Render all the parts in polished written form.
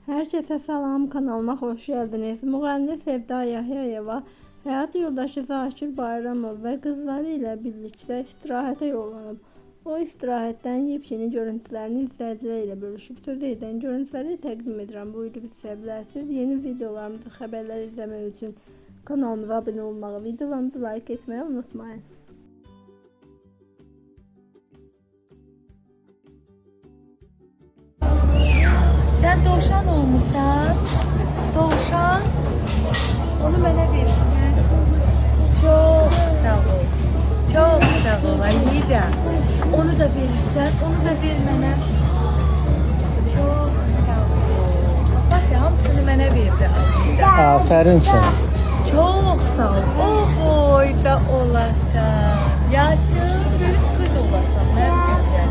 Herkese salam, kanalıma hoş geldiniz. Müğənni Sevda Yahyayeva həyat yoldaşı Zakir Bayramov ve kızları ile birlikte istirahətə yollanıb. O istirahətdən yepyeni görüntülərini izləyicilərlə bölüşüb. Söz edən görüntüləri təqdim edirəm. Buyurub izləyə bilərsiniz. Yeni videolarımızı, xəbərləri izləmək üçün kanalımıza abunə olmağı, videolarımızı like etməyi unutmayın. Sen dovşan olmuşsan, dovşan, onu mənə verirsən. Çok sağ ol, çok sağ ol Ayida. Onu da verirsən, onu da ver mənə. Çok sağ ol. Babası hamısını mənə verdi Ayida. Aferin sana. Çok sağ ol. O boyda olasan, yaşın büyük kız olasan, ne güzel.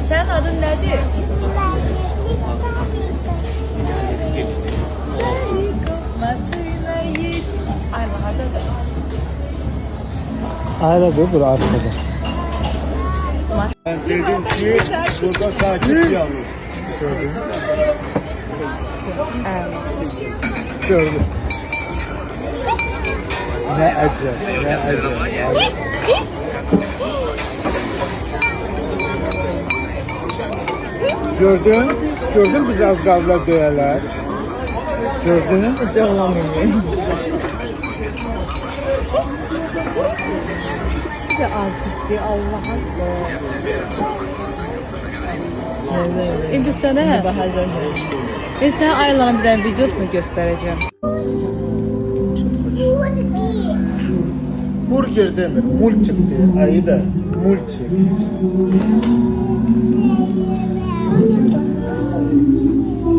Sen adın nedir? Ayla dur arkada. Ben dedim ki burada sakit yalnız. Gördüm. Ne acı, ne acı. Gördün biz az qaldılar döyələr. Gördün? Canlamıyorum. İkisi de artisti Allah'a. İndi sana ben sana Aylan'ın bir tane videosunu göstereceğim. Burger demir, multik diye. Ayda, multik.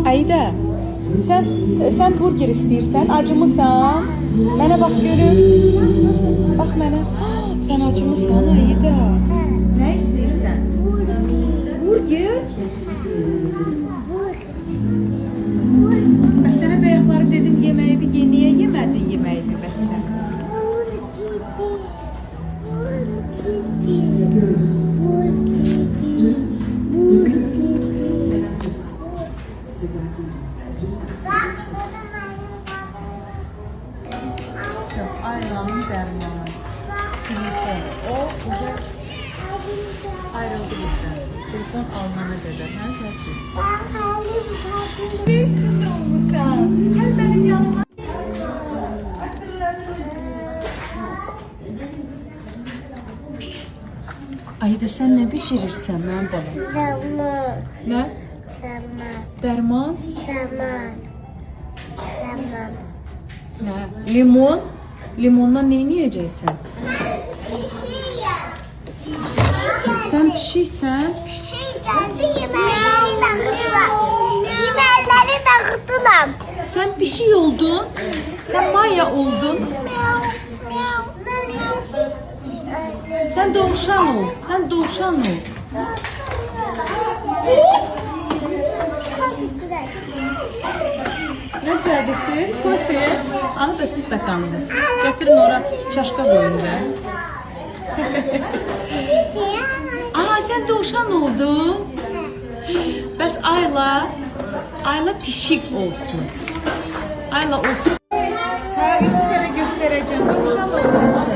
Ayda, sen burger istiyorsan, acımısan, bana bak görüm. Bak bana. Sen acımısan Ayda. Ne istiyorsan? Burger. Ben sana bayaqları dedim yemeği bir ye, niye yemedin yemeği bir bəs sen? Aylan'ın dermanı. Telefon. O burada ayrıldı bizden. Telefon almana kadar. Ben zaten. Büyük kız olmuşsun. Gel benim yanıma. Ayda sen ne pişirirsen ben bana? Tamam. Ne? Tamam. Derman? Tamam. Tamam. Ne? Limon? Limonla ne yiyeceksin? Sen pişirsen? Şey geldi yemekleri dağıttılar. Yemekleri dağıttılar. Sen bir şey oldun. Sen Maya oldun. Sen dovşan ol. Sen dovşan ol. Ne düzeldirsiniz? Kofi. Alıp siz stakanınız. Getirin ora çaşka koyun da. Aa sen dovşan oldun. Bəs Ayla pişik olsun. Ayla olsun. Ha, indi sana göstereceğim. Dovşan oldun sen.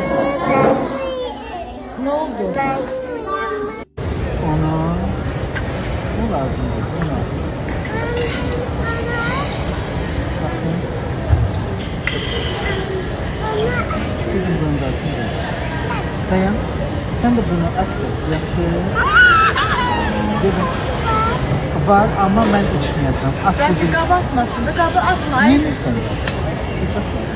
Ne oldu? Ana. Ne lazım? Buna. Bizim bunu da atın. Dayan. Sen de bunu at. Yaxşı. Dedim. Var ama ben içmeyeceğim. At Belki dedim. kabı atmasın da kabı atma. Yenirsen de. Bıçak var.